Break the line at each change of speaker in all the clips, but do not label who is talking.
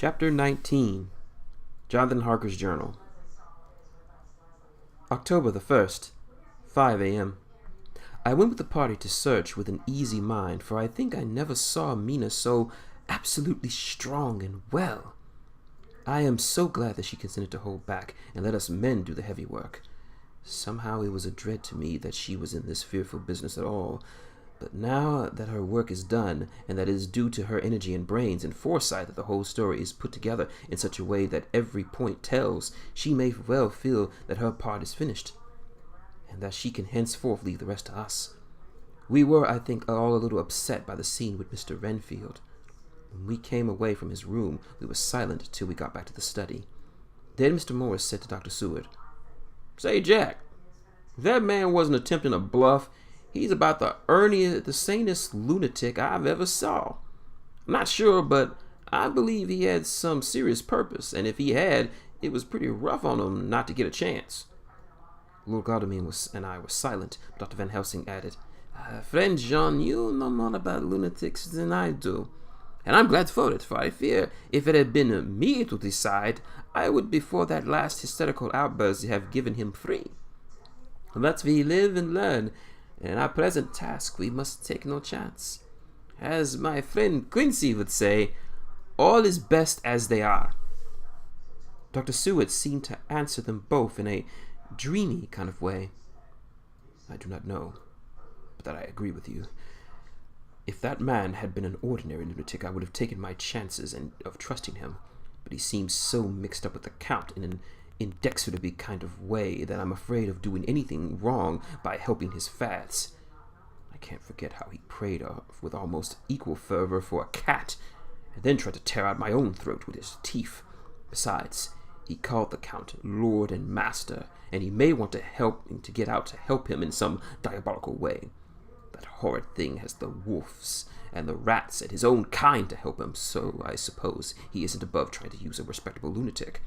Chapter 19. Jonathan Harker's Journal. October the 1st, 5 a.m. I went with the party to search with an easy mind, for I think I never saw Mina so absolutely strong and well. I am so glad that she consented to hold back and let us men do the heavy work. Somehow it was a dread to me that she was in this fearful business at all, but now that her work is done, and that it is due to her energy and brains and foresight that the whole story is put together in such a way that every point tells, she may well feel that her part is finished, and that she can henceforth leave the rest to us. We were, I think, all a little upset by the scene with Mr. Renfield. When we came away from his room, we were silent till we got back to the study. Then Mr. Morris said to Dr. Seward, "Say, Jack, if that man wasn't attempting a bluff, he's about the sanest lunatic I've ever saw. I'm not sure, but I believe he had some serious purpose, and if he had, it was pretty rough on him not to get a chance." Lord Godalming and I were silent. Dr. Van Helsing added, "Friend John, you know more about lunatics than I do, and I'm glad for it, for I fear if it had been me to decide, I would before that last hysterical outburst have given him free. But we live and learn, and in our present task we must take no chance. As my friend Quincy would say, all is best as they are." Dr. Seward seemed to answer them both in a dreamy kind of way. "I do not know, but that I agree with you. If that man had been an ordinary lunatic, I would have taken my chances of trusting him, but he seems so mixed up with the Count in an indexerable kind of way that I'm afraid of doing anything wrong by helping his fads. I can't forget how he prayed with almost equal fervor for a cat, and then tried to tear out my own throat with his teeth. Besides, he called the Count Lord and Master, and he may want to get out to help him in some diabolical way. That horrid thing has the wolves and the rats and his own kind to help him, so I suppose he isn't above trying to use a respectable lunatic.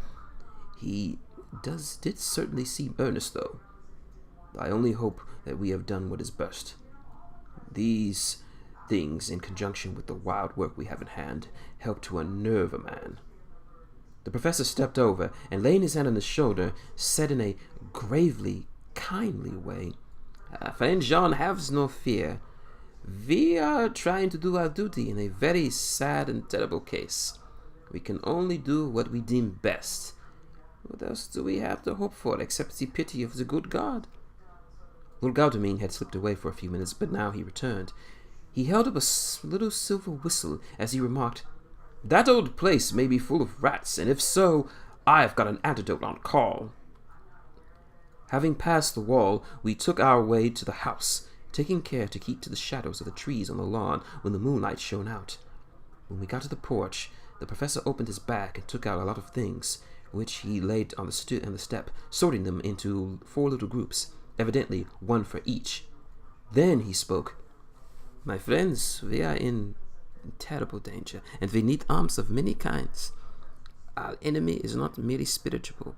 He did certainly seem earnest, though. I only hope that we have done what is best. These things, in conjunction with the wild work we have in hand, help to unnerve a man." The professor stepped over, and laying his hand on his shoulder, said in a gravely kindly way, "Friend John, have no fear. We are trying to do our duty in a very sad and terrible case. We can only do what we deem best. What else do we have to hope for except the pity of the good God?" Lord Godalming had slipped away for a few minutes, but now he returned. He held up a little silver whistle as he remarked, "That old place may be full of rats, and if so, I've got an antidote on call." Having passed the wall, we took our way to the house, taking care to keep to the shadows of the trees on the lawn when the moonlight shone out. When we got to the porch, the professor opened his bag and took out a lot of things, which he laid on the step, sorting them into 4 little groups, evidently one for each. Then he spoke. "My friends, we are in terrible danger, and we need arms of many kinds. Our enemy is not merely spiritual.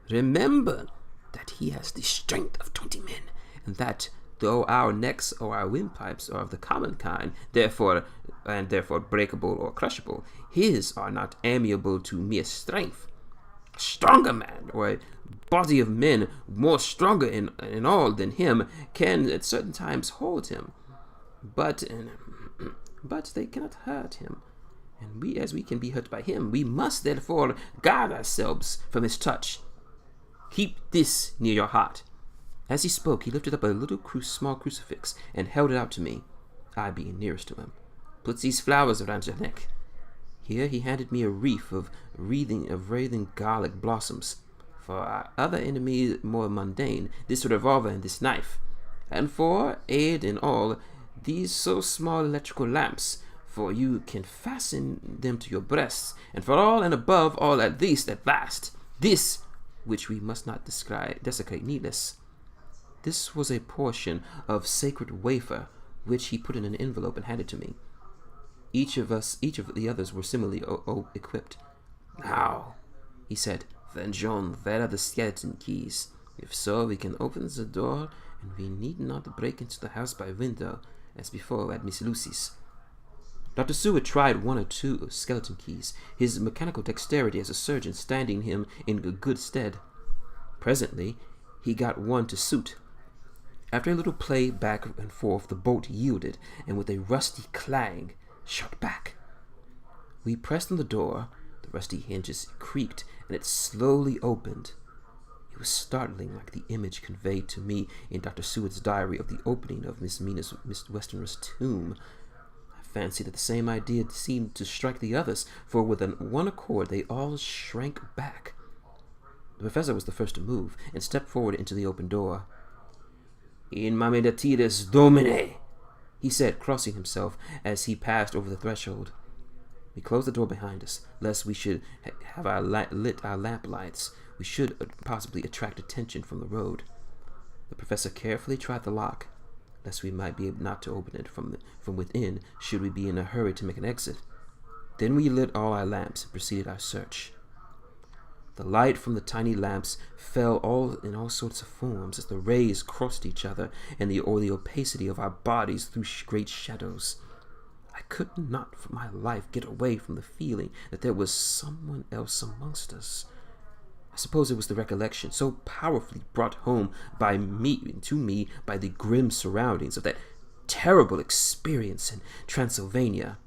Remember that he has the strength of 20 men, and that though our necks or our windpipes are of the common kind, therefore breakable or crushable, his are not amiable to mere strength. A stronger man, or a body of men more stronger in all than him, can at certain times hold him, but they cannot hurt him, and we can be hurt by him. We must therefore guard ourselves from his touch. Keep this near your heart." As he spoke, he lifted up a small crucifix and held it out to me, I being nearest to him. "Put these flowers around your neck." Here he handed me a wreath of wreathing garlic blossoms. "For our other enemy more mundane, this revolver and this knife. And for aid in all, these so small electrical lamps, for you can fasten them to your breasts, and for all and above all at last, this, which we must not desecrate needless." This was a portion of sacred wafer, which he put in an envelope and handed to me. Each of the others were similarly equipped. "Now," he said, "Friend John, where are the skeleton keys? If so, we can open the door, and we need not break into the house by window, as before at Miss Lucy's." Dr. Seward tried one or two skeleton keys, his mechanical dexterity as a surgeon standing him in good stead. Presently, he got one to suit. After a little play back and forth, the bolt yielded, and with a rusty clang, shot back. We pressed on the door, the rusty hinges creaked, and it slowly opened. It was startling, like the image conveyed to me in Dr. Seward's diary of the opening of Miss Westenra's tomb. I fancied that the same idea seemed to strike the others, for with one accord they all shrank back. The professor was the first to move, and stepped forward into the open door. "In Mamedatides Domine," he said, crossing himself as he passed over the threshold. We closed the door behind us, lest we should have lit our lamp lights. We should possibly attract attention from the road. The professor carefully tried the lock, lest we might be able not to open it from within, should we be in a hurry to make an exit. Then we lit all our lamps and proceeded our search. The light from the tiny lamps fell in all sorts of forms as the rays crossed each other, and the opacity of our bodies threw great shadows. I could not for my life get away from the feeling that there was someone else amongst us. I suppose it was the recollection, so powerfully brought home to me by the grim surroundings of that terrible experience in Transylvania.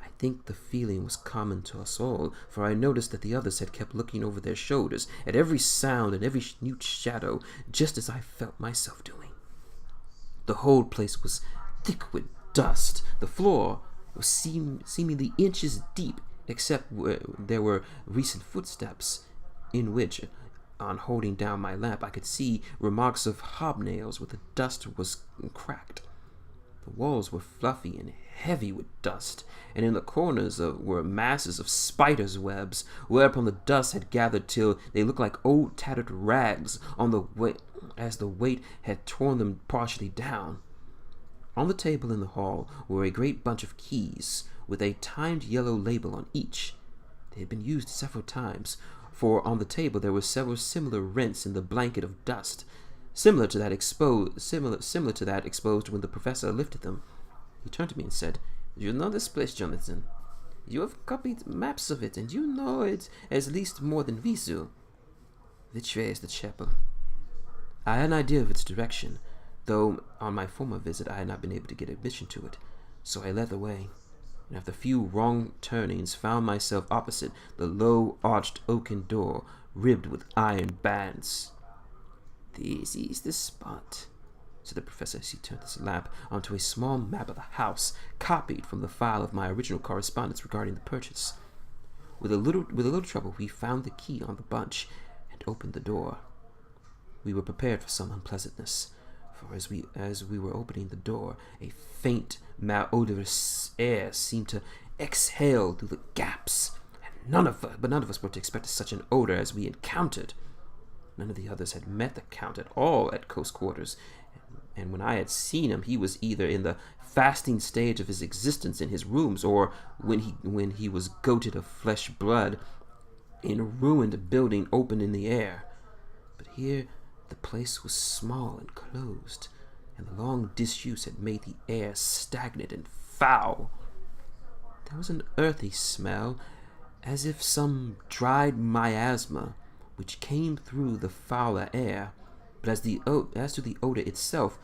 I think the feeling was common to us all, for I noticed that the others had kept looking over their shoulders at every sound and every new shadow, just as I felt myself doing. The whole place was thick with dust. The floor was seemingly inches deep, except where there were recent footsteps, in which, on holding down my lamp, I could see remarks of hobnails where the dust was cracked. The walls were fluffy and heavy with dust, and in the corners were masses of spiders' webs, whereupon the dust had gathered till they looked like old tattered rags as the weight had torn them partially down. On the table in the hall were a great bunch of keys, with a timed yellow label on each. They had been used several times, for on the table there were several similar rents in the blanket of dust, similar to that exposed when the professor lifted them. He turned to me and said, "You know this place, Jonathan. You have copied maps of it, and you know it at least more than we do. Which way is the chapel?" I had an idea of its direction, though on my former visit I had not been able to get admission to it, so I led the way, and after a few wrong turnings found myself opposite the low arched oaken door, ribbed with iron bands. "This is the spot," said the professor as he turned his lamp onto a small map of the house, copied from the file of my original correspondence regarding the purchase. With a little trouble we found the key on the bunch and opened the door. We were prepared for some unpleasantness, for as we were opening the door, a faint, malodorous air seemed to exhale through the gaps, and none of us were to expect such an odor as we encountered. None of the others had met the Count at all at close quarters, and when I had seen him, he was either in the fasting stage of his existence in his rooms, or when he was goated of flesh blood in a ruined building open in the air. But here the place was small and closed, and the long disuse had made the air stagnant and foul. There was an earthy smell, as if some dried miasma, which came through the fouler air. But as to the odor itself,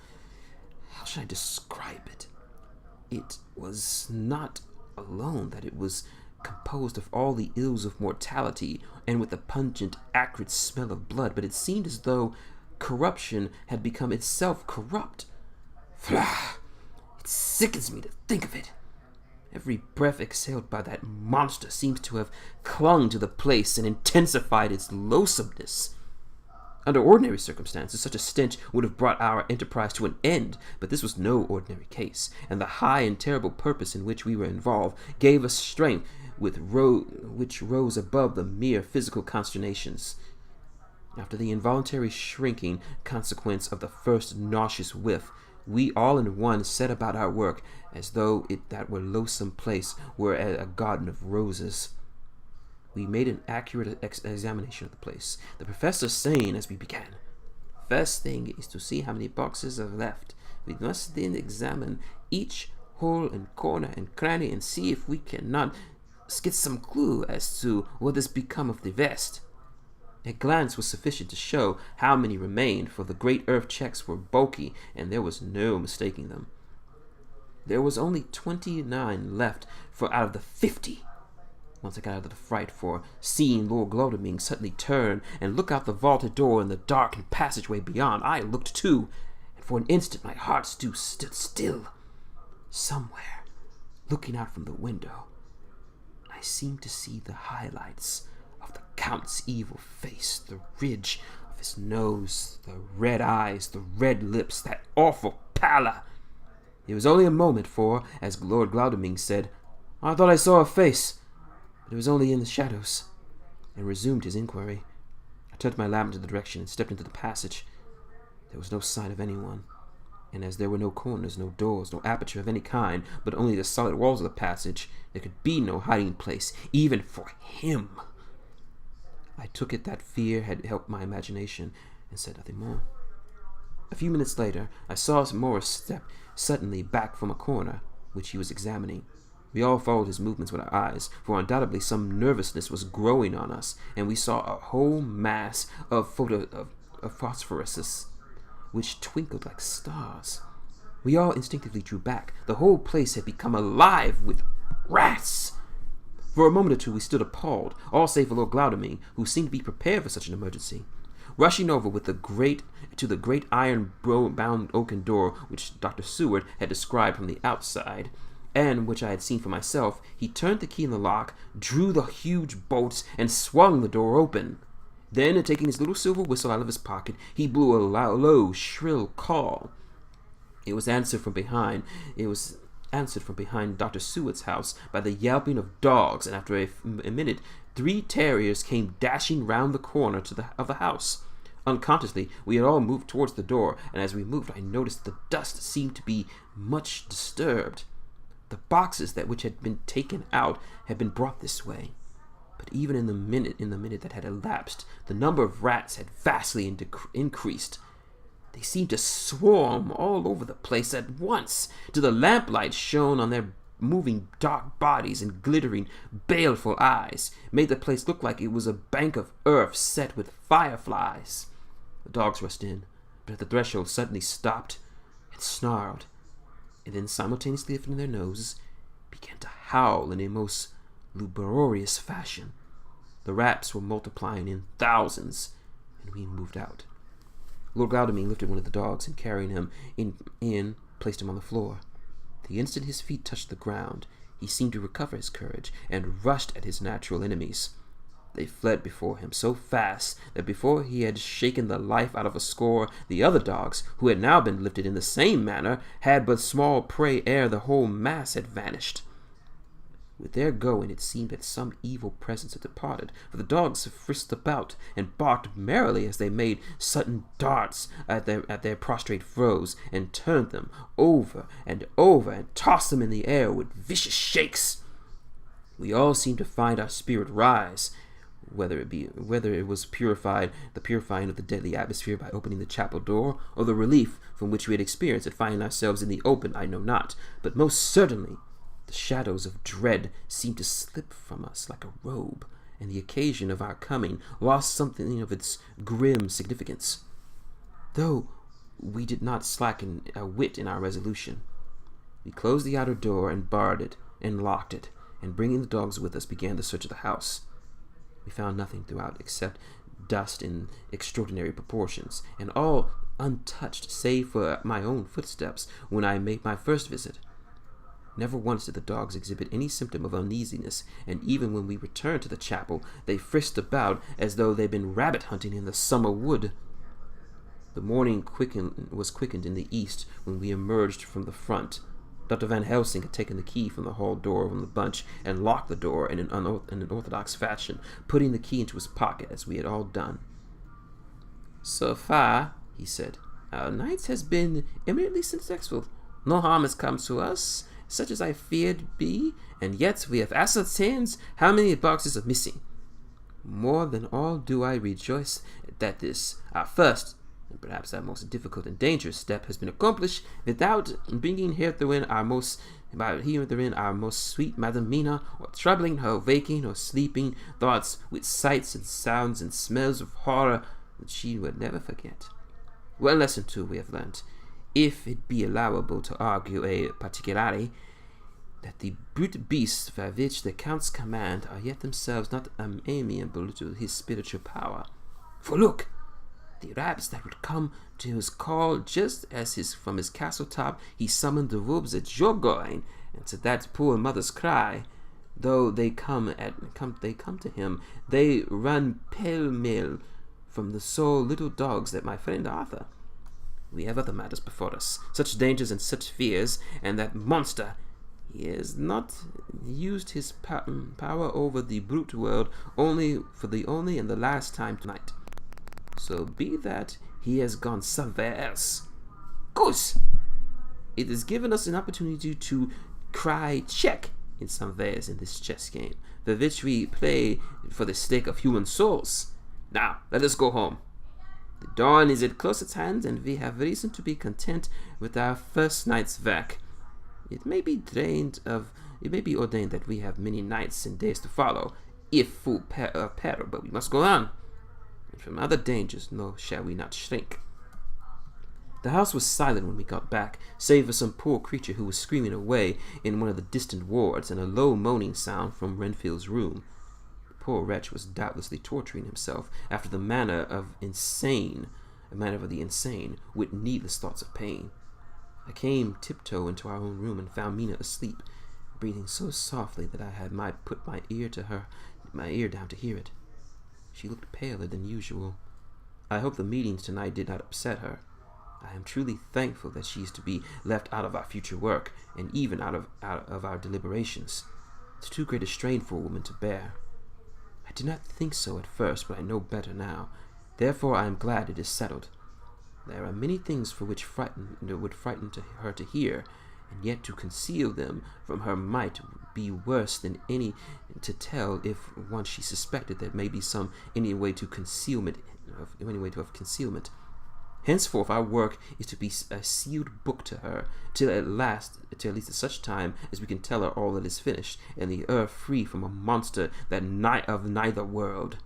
how should I describe it? It was not alone that it was composed of all the ills of mortality, and with the pungent, acrid smell of blood, but it seemed as though corruption had become itself corrupt. Flah! It sickens me to think of it. Every breath exhaled by that monster seems to have clung to the place and intensified its loathsomeness. Under ordinary circumstances, such a stench would have brought our enterprise to an end, but this was no ordinary case, and the high and terrible purpose in which we were involved gave us strength which rose above the mere physical consternations. After the involuntary shrinking consequence of the first nauseous whiff, we all in one set about our work, as though that loathsome place were a garden of roses. We made an accurate examination of the place, the professor saying as we began, "First thing is to see how many boxes are left. We must then examine each hole and corner and cranny and see if we cannot get some clue as to what has become of the vest. A glance was sufficient to show how many remained, for the great earth checks were bulky, and there was no mistaking them. There was only 29 left out of the 50. Once I got out of the fright, for seeing Lord Glowdaming suddenly turn and look out the vaulted door in the darkened passageway beyond, I looked too, and for an instant my heart stood still. Somewhere, looking out from the window, I seemed to see the highlights of the Count's evil face, the ridge of his nose, the red eyes, the red lips, that awful pallor. It was only a moment, for, as Lord Glowdaming said, "I thought I saw a face, but it was only in the shadows," and resumed his inquiry. I turned my lamp into the direction and stepped into the passage. There was no sign of anyone, and as there were no corners, no doors, no aperture of any kind, but only the solid walls of the passage, there could be no hiding place, even for him. I took it that fear had helped my imagination, and said nothing more. A few minutes later, I saw Morris step suddenly back from a corner, which he was examining. We all followed his movements with our eyes, for undoubtedly some nervousness was growing on us, and we saw a whole mass of phosphoruses, which twinkled like stars. We all instinctively drew back. The whole place had become alive with rats. For a moment or two we stood appalled, all save for Lord Glowdaming, who seemed to be prepared for such an emergency. Rushing over to the great iron-bound oaken door which Dr. Seward had described from the outside, and which I had seen for myself, he turned the key in the lock, drew the huge bolts, and swung the door open. Then, taking his little silver whistle out of his pocket, he blew a low, shrill call. It was answered from behind Dr. Seward's house by the yelping of dogs, and after a minute, 3 terriers came dashing round the corner of the house. Unconsciously, we had all moved towards the door, and as we moved, I noticed the dust seemed to be much disturbed. The boxes which had been taken out had been brought this way. But even in the minute that had elapsed, the number of rats had vastly increased. They seemed to swarm all over the place at once, till the lamplight shone on their moving dark bodies and glittering, baleful eyes, made the place look like it was a bank of earth set with fireflies. The dogs rushed in, but at the threshold suddenly stopped and snarled, and then simultaneously lifting their noses, began to howl in a most lugubrious fashion. The rats were multiplying in thousands, and we moved out. Lord Glowdaming lifted one of the dogs, and carrying him in, placed him on the floor. The instant his feet touched the ground, he seemed to recover his courage, and rushed at his natural enemies. They fled before him so fast that before he had shaken the life out of a score, the other dogs, who had now been lifted in the same manner, had but small prey ere the whole mass had vanished. With their going, it seemed that some evil presence had departed, for the dogs frisked about and barked merrily as they made sudden darts at their prostrate foes, and turned them over and tossed them in the air with vicious shakes. We all seemed to find our spirit rise, whether it was the purifying of the deadly atmosphere by opening the chapel door, or the relief from which we had experienced at finding ourselves in the open, I know not, but most certainly the shadows of dread seemed to slip from us like a robe, and the occasion of our coming lost something of its grim significance, though we did not slacken a whit in our resolution. We closed the outer door and barred it and locked it, and bringing the dogs with us, began the search of the house. We found nothing throughout except dust in extraordinary proportions, and all untouched save for my own footsteps when I made my first visit. Never once did the dogs exhibit any symptom of uneasiness, and even when we returned to the chapel, they frisked about as though they'd been rabbit hunting in the summer wood. The morning was quickened in the east when we emerged from the front. Dr. Van Helsing had taken the key from the hall door from the bunch and locked the door in an unorthodox fashion, putting the key into his pocket as we had all done. "So far," he said, "our night has been eminently successful. No harm has come to us, such as I feared be, and yet we have ascertained how many boxes are missing. More than all do I rejoice that this, our first, and perhaps our most difficult and dangerous step, has been accomplished without bringing hitherto our most about hearing therein our most sweet Madam Mina, or troubling her waking or sleeping thoughts with sights and sounds and smells of horror that she would never forget. One lesson, too, we have learnt, if it be allowable to argue a particularity, that the brute beasts by which the Count's command are yet themselves not amiable to his spiritual power. For look! The rabbits that would come to his call just as from his castle top he summoned the wolves at your going, and to that poor mother's cry, though they come to him, they run pell-mell from the sole little dogs that my friend Arthur. We have other matters before us, such dangers and such fears, and that monster, he has not used his power over the brute world only and the last time tonight. So be that he has gone somewhere else. Goose! It has given us an opportunity to cry check in some ways in this chess game, for which we play for the sake of human souls. Now, let us go home. The dawn is close at hand, and we have reason to be content with our first night's work. It may be ordained that we have many nights and days to follow, if full peril, but we must go on. And from other dangers, nor shall we not shrink. The house was silent when we got back, save for some poor creature who was screaming away in one of the distant wards, and a low moaning sound from Renfield's room. The poor wretch was doubtlessly torturing himself after the manner of the insane, with needless thoughts of pain. I came tiptoe into our own room and found Mina asleep, breathing so softly that I had put my ear down to hear it. She looked paler than usual. I hope the meeting tonight did not upset her. I am truly thankful that she is to be left out of our future work, and even out of our deliberations. It's too great a strain for a woman to bear. I did not think so at first, but I know better now. Therefore I am glad it is settled. There are many things for which would frighten her to hear, and yet to conceal them from her might be worse than any to tell if once she suspected there may be any way of concealment. Henceforth our work is to be a sealed book to her, till at least at such time as we can tell her all that is finished, and the earth free from a monster of neither world.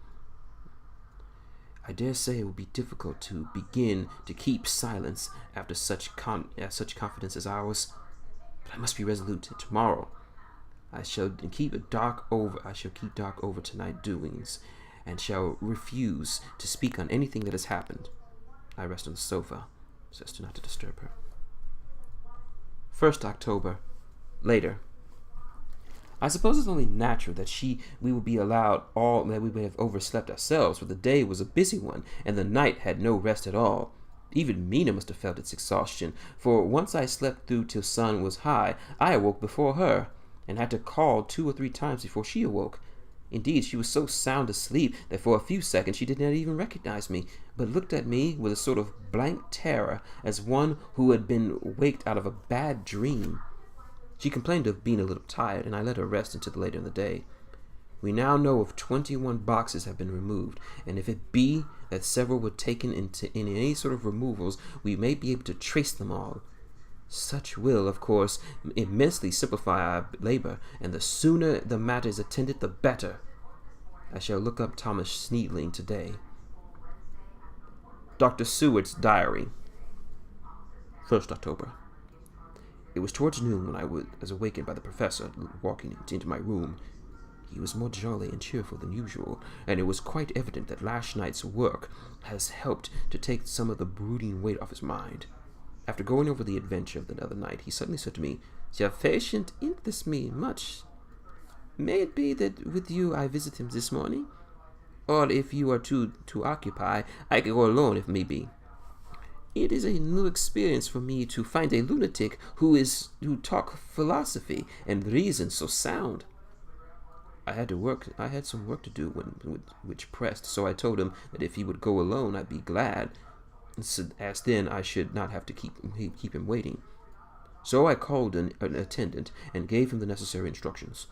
I dare say it will be difficult to begin to keep silence after such confidence as ours, but I must be resolute. Tomorrow I shall keep dark over tonight's doings, and shall refuse to speak on anything that has happened. I rest on the sofa, so as not to disturb her. 1st October. Later. I suppose it's only natural that we would be allowed that we would have overslept ourselves, for the day was a busy one, and the night had no rest at all. Even Mina must have felt its exhaustion, for once I slept through till sun was high, I awoke before her, and had to call 2 or 3 times before she awoke. Indeed, she was so sound asleep that for a few seconds she did not even recognize me, but looked at me with a sort of blank terror, as one who had been waked out of a bad dream. She complained of being a little tired, and I let her rest until later in the day. We now know of 21 boxes have been removed, and if it be that several were taken in any sort of removals, we may be able to trace them all. Such will, of course, immensely simplify our labor, and the sooner the matter is attended, the better. I shall look up Thomas Sneedling today. Dr. Seward's diary. 1st October. It was towards noon when I was awakened by the professor walking into my room. He was more jolly and cheerful than usual, and it was quite evident that last night's work has helped to take some of the brooding weight off his mind. After going over the adventure of the other night, he suddenly said to me, "Your patient interests me much. May it be that with you I visit him this morning? Or if you are too occupied, I can go alone if may be. It is a new experience for me to find a lunatic who talk philosophy and reason so sound." I had some work to do which pressed, so I told him that if he would go alone, I'd be glad, as then I should not have to keep him waiting. So I called an attendant and gave him the necessary instructions.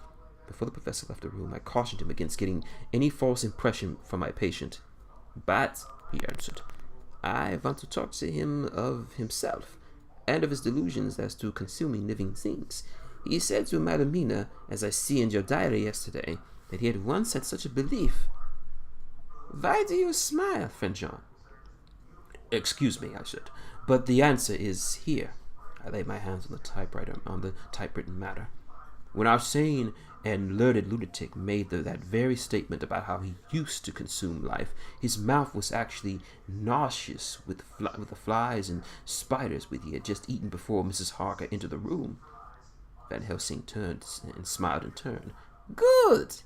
Before the professor left the room, I cautioned him against getting any false impression from my patient. "But," he answered, "I want to talk to him of himself, and of his delusions as to consuming living things. He said to Madam Mina, as I see in your diary yesterday, that he had once had such a belief. Why do you smile, friend John? Excuse me, I said, but the answer is here. I laid my hands on the typewriter, on the typewritten matter. When our sane and learned lunatic made that very statement about how he used to consume life, his mouth was actually nauseous with the flies and spiders which he had just eaten before Mrs. Harker entered the room. Van Helsing turned and smiled in turn. Good,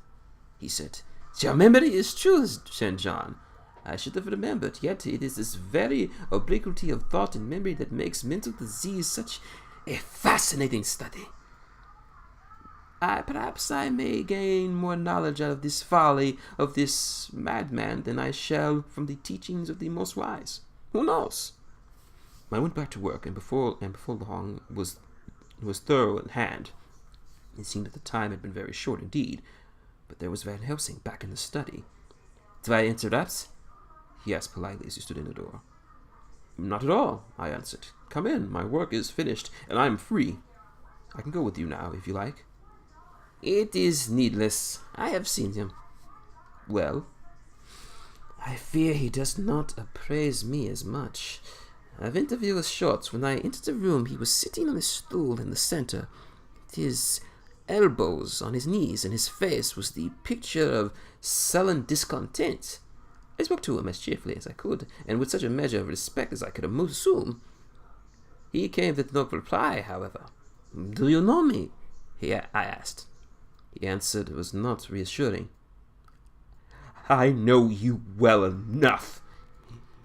he said. Your memory is true, St. John. I should have remembered, yet it is this very obliquity of thought and memory that makes mental disease such a fascinating study. Perhaps I may gain more knowledge out of this folly of this madman than I shall from the teachings of the most wise. Who knows? I went back to work, and before long was thorough in hand. It seemed that the time had been very short indeed, but there was Van Helsing back in the study. Do I interrupt? He asked politely as he stood in the door. Not at all, I answered. Come in, my work is finished, and I am free. I can go with you now, if you like. It is needless. I have seen him. Well? I fear he does not appraise me as much. Our interview was short. When I entered the room, he was sitting on a stool in the center, with his elbows on his knees, and his face was the picture of sullen discontent. I spoke to him as cheerfully as I could, and with such a measure of respect as I could assume. He came with no reply, however. Do you know me? I asked. The answer was not reassuring. I know you well enough.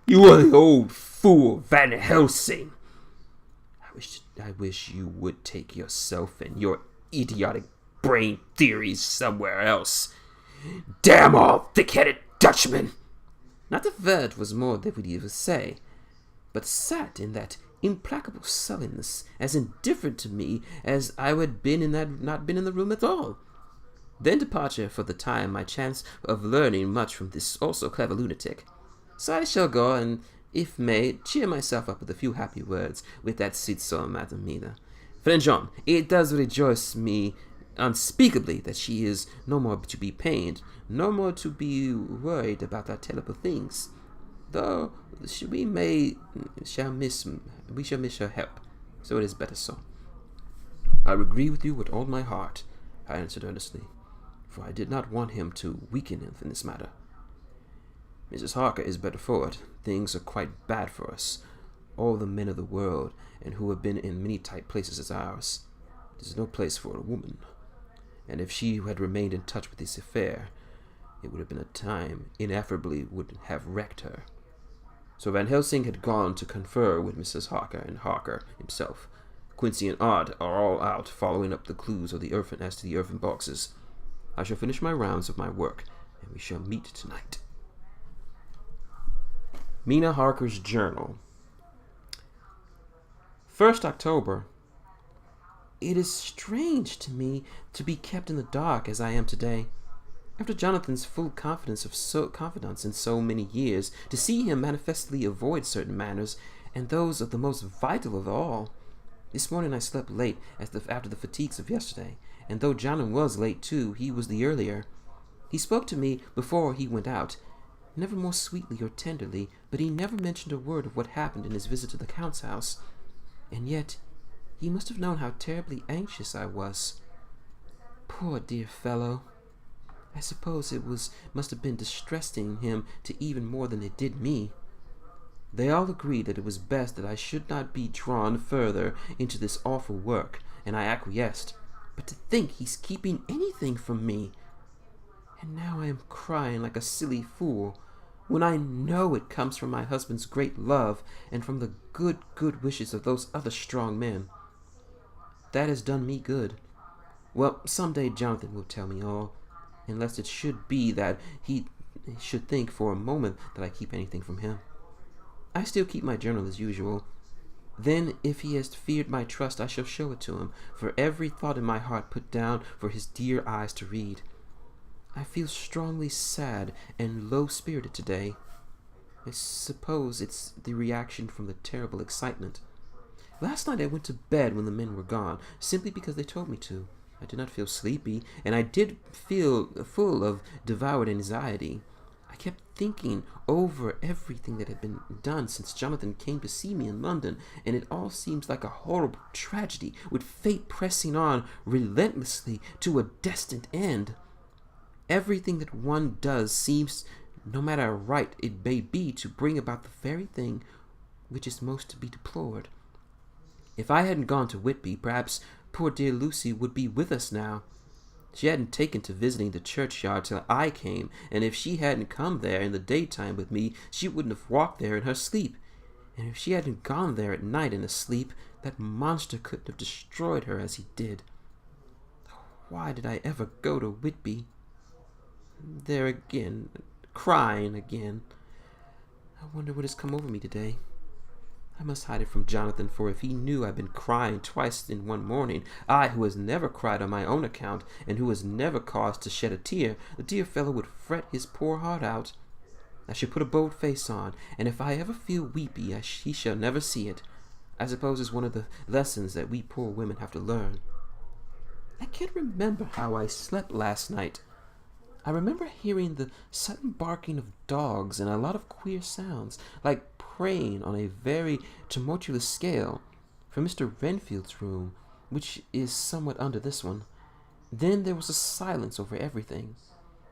You are the old fool Van Helsing. I wish you would take yourself and your idiotic brain theories somewhere else. Damn all thick-headed Dutchmen! Not a word was more that would even say, but sat in that implacable sullenness, as indifferent to me as I had been not been in the room at all. Then departure for the time my chance of learning much from this also clever lunatic. So I shall go, and, if may, cheer myself up with a few happy words with that sweet soul, Madam Mina. Friend John, it does rejoice me unspeakably that she is no more to be pained, no more to be worried about our terrible things. Though we shall miss her help, so it is better so. I agree with you with all my heart, I answered earnestly, for I did not want him to weaken in this matter. Mrs. Harker is better for it. Things are quite bad for us, all the men of the world, and who have been in many tight places as ours. It is no place for a woman, and if she had remained in touch with this affair, it would have been a time ineffably would have wrecked her. So Van Helsing had gone to confer with Mrs. Harker and Harker himself. Quincy and Odd are all out following up the clues of the as to the earthen boxes. I shall finish my rounds of my work, and we shall meet tonight. Mina Harker's Journal. 1st October. It is strange to me to be kept in the dark as I am today. After Jonathan's full confidence in so many years, to see him manifestly avoid certain matters, and those of the most vital of all. This morning I slept late after the fatigues of yesterday, and though Jonathan was late too, he was the earlier. He spoke to me before he went out, never more sweetly or tenderly, but he never mentioned a word of what happened in his visit to the Count's house. And yet, he must have known how terribly anxious I was. Poor dear fellow. I suppose it must have been distressing him to even more than it did me. They all agreed that it was best that I should not be drawn further into this awful work, and I acquiesced. But to think he's keeping anything from me! And now I am crying like a silly fool, when I know it comes from my husband's great love and from the good wishes of those other strong men. That has done me good. Well, some day Jonathan will tell me all, unless it should be that he should think for a moment that I keep anything from him. I still keep my journal as usual. Then, if he has feared my trust, I shall show it to him, for every thought in my heart put down for his dear eyes to read. I feel strongly sad and low-spirited today. I suppose it's the reaction from the terrible excitement. Last night I went to bed when the men were gone, simply because they told me to. I did not feel sleepy, and I did feel full of devoured anxiety. I kept thinking over everything that had been done since Jonathan came to see me in London, and it all seems like a horrible tragedy, with fate pressing on relentlessly to a destined end. Everything that one does seems, no matter how right it may be, to bring about the very thing which is most to be deplored. If I hadn't gone to Whitby, perhaps poor dear Lucy would be with us now. She hadn't taken to visiting the churchyard till I came, and if she hadn't come there in the daytime with me, she wouldn't have walked there in her sleep. And if she hadn't gone there at night in a sleep, that monster couldn't have destroyed her as he did. Why did I ever go to Whitby? There again, crying again. I wonder what has come over me today. I must hide it from Jonathan, for if he knew I'd been crying twice in one morning, I who has never cried on my own account, and who has never caused to shed a tear, the dear fellow would fret his poor heart out. I should put a bold face on, and if I ever feel weepy, he shall never see it. I suppose it's one of the lessons that we poor women have to learn. I can't remember how I slept last night. I remember hearing the sudden barking of dogs and a lot of queer sounds, like praying on a very tumultuous scale, from Mr. Renfield's room, which is somewhat under this one. Then there was a silence over everything,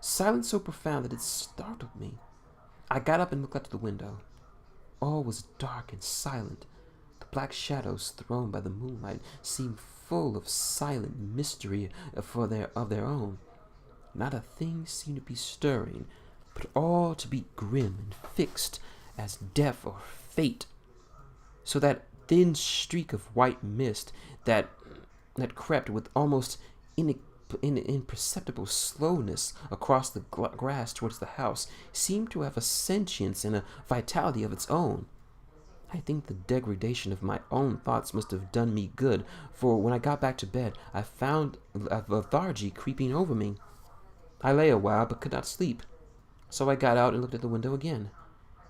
silence so profound that it startled me. I got up and looked out of the window. All was dark and silent. The black shadows thrown by the moonlight seemed full of silent mystery of their own. Not a thing seemed to be stirring, but all to be grim and fixed as death or fate. So that thin streak of white mist that crept with almost imperceptible slowness across the grass towards the house seemed to have a sentience and a vitality of its own. I think the degradation of my own thoughts must have done me good, for when I got back to bed, I found a lethargy creeping over me. I lay a while, but could not sleep, so I got out and looked at the window again.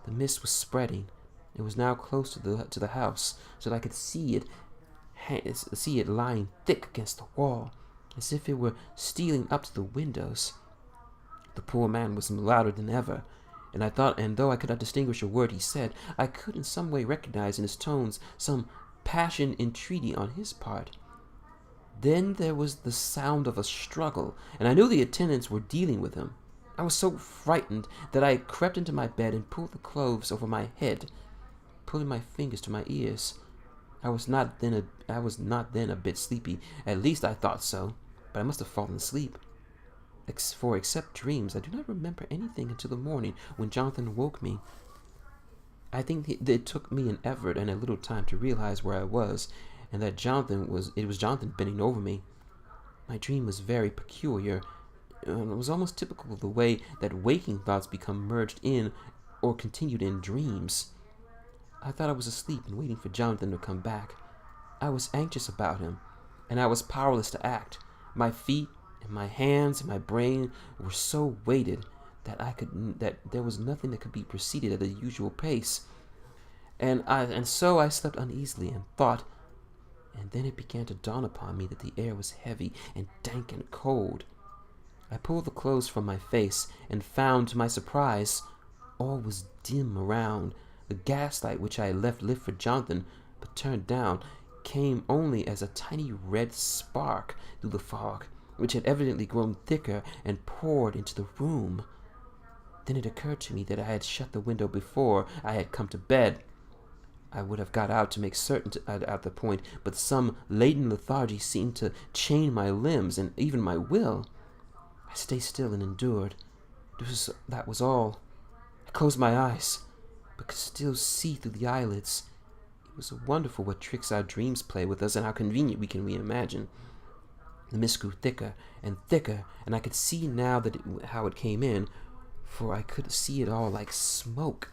The mist was spreading. It was now close to the house, so that I could see it lying thick against the wall, as if it were stealing up to the windows. The poor man was louder than ever, and though I could not distinguish a word he said, I could in some way recognize in his tones some passion entreaty on his part. Then there was the sound of a struggle, and I knew the attendants were dealing with him. I was so frightened that I crept into my bed and pulled the clothes over my head, pulling my fingers to my ears. I was not then a bit sleepy. At least I thought so, but I must have fallen asleep. For except dreams, I do not remember anything until the morning when Jonathan woke me. I think it took me an effort and a little time to realize where I was, and that it was Jonathan bending over me. My dream was very peculiar. It was almost typical of the way that waking thoughts become merged in or continued in dreams. I thought I was asleep and waiting for Jonathan to come back. I was anxious about him, and I was powerless to act. My feet and my hands and my brain were so weighted that there was nothing that could be proceeded at the usual pace. And so I slept uneasily and thought. And then it began to dawn upon me that the air was heavy and dank and cold. I pulled the clothes from my face and found, to my surprise, all was dim around. The gaslight which I had left lit for Jonathan, but turned down, came only as a tiny red spark through the fog, which had evidently grown thicker and poured into the room. Then it occurred to me that I had shut the window before I had come to bed. I would have got out to make certain at the point, but some latent lethargy seemed to chain my limbs and even my will. I stayed still and endured. That was all. I closed my eyes, but could still see through the eyelids. It was wonderful what tricks our dreams play with us and how convenient we can reimagine. The mist grew thicker and thicker, and I could see now how it came in, for I could see it all like smoke,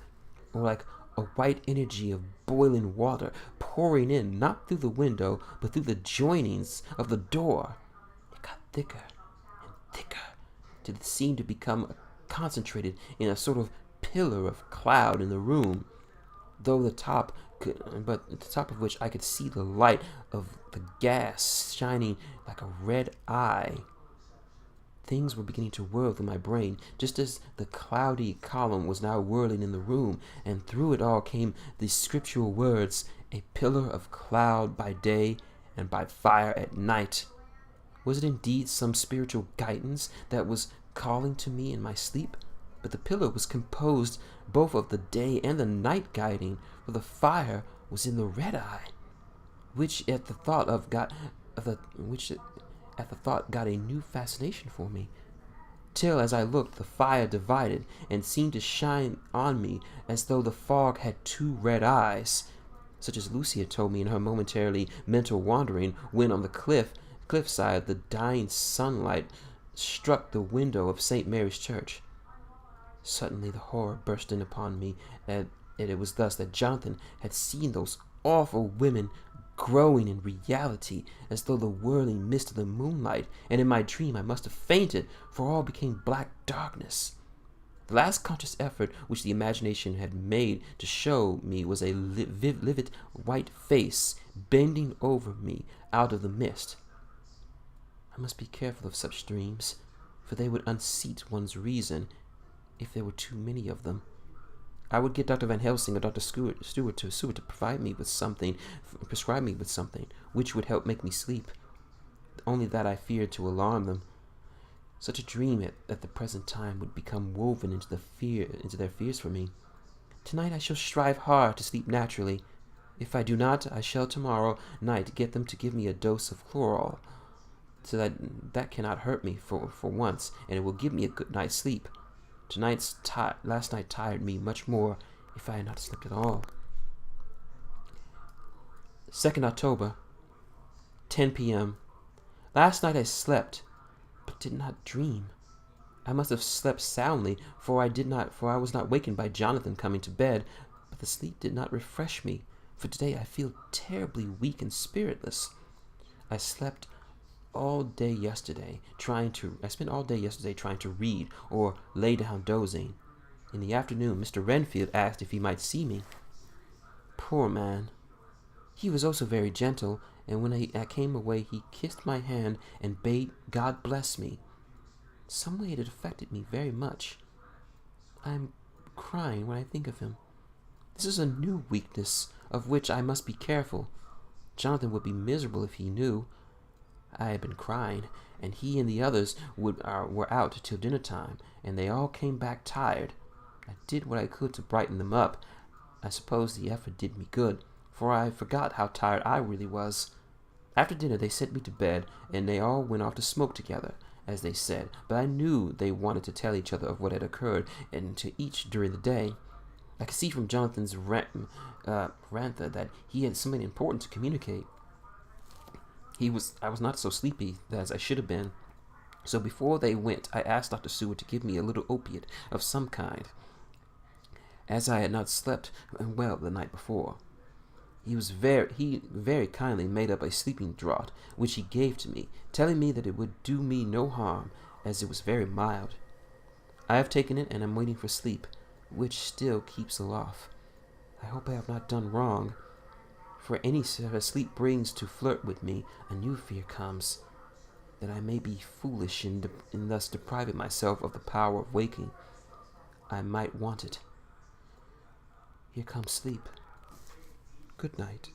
or like a white energy of boiling water pouring in, not through the window, but through the joinings of the door. It got thicker and thicker, till it seemed to become concentrated in a sort of pillar of cloud in the room, though the top but at the top of which I could see the light of the gas shining like a red eye. Things were beginning to whirl through my brain, just as the cloudy column was now whirling in the room, and through it all came the scriptural words, "A pillar of cloud by day and by fire at night." Was it indeed some spiritual guidance that was calling to me in my sleep? But the pillar was composed both of the day and the night guiding, for the fire was in the red eye, which at the thought got a new fascination for me, till as I looked the fire divided and seemed to shine on me as though the fog had two red eyes, such as Lucy had told me in her momentarily mental wandering when on the cliffside the dying sunlight struck the window of St. Mary's Church. Suddenly the horror burst in upon me, and it was thus that Jonathan had seen those awful women growing in reality as though the whirling mist of the moonlight, and in my dream I must have fainted, for all became black darkness. The last conscious effort which the imagination had made to show me was a livid white face bending over me out of the mist. I must be careful of such dreams, for they would unseat one's reason if there were too many of them. I would get Dr. Van Helsing or Dr. Stewart to prescribe me with something which would help make me sleep, only that I feared to alarm them. Such a dream at the present time would become woven into their fears for me. Tonight I shall strive hard to sleep naturally. If I do not, I shall tomorrow night get them to give me a dose of chloral, so that cannot hurt me for once, and it will give me a good night's sleep. Last night tired me much more if I had not slept at all. 2nd October, 10 p.m. Last night I slept, but did not dream. I must have slept soundly, for I was not wakened by Jonathan coming to bed, but the sleep did not refresh me, for today I feel terribly weak and spiritless. I spent all day yesterday trying to read or lay down dozing. In the afternoon, Mr. Renfield asked if he might see me. Poor man. He was also very gentle, and when I came away, he kissed my hand and bade God bless me. Some way it affected me very much. I am crying when I think of him. This is a new weakness of which I must be careful. Jonathan would be miserable if he knew I had been crying, and he and the others were out till dinner time, and they all came back tired. I did what I could to brighten them up. I suppose the effort did me good, for I forgot how tired I really was. After dinner they sent me to bed, and they all went off to smoke together, as they said, but I knew they wanted to tell each other of what had occurred, and to each during the day. I could see from Jonathan's rantha that he had something important to communicate. I was not so sleepy as I should have been, so before they went, I asked Dr. Seward to give me a little opiate of some kind, as I had not slept well the night before. He very kindly made up a sleeping draught, which he gave to me, telling me that it would do me no harm, as it was very mild. I have taken it, and am waiting for sleep, which still keeps aloft. I hope I have not done wrong, for any sleep brings to flirt with me, a new fear comes, that I may be foolish in thus depriving myself of the power of waking. I might want it. Here comes sleep. Good night.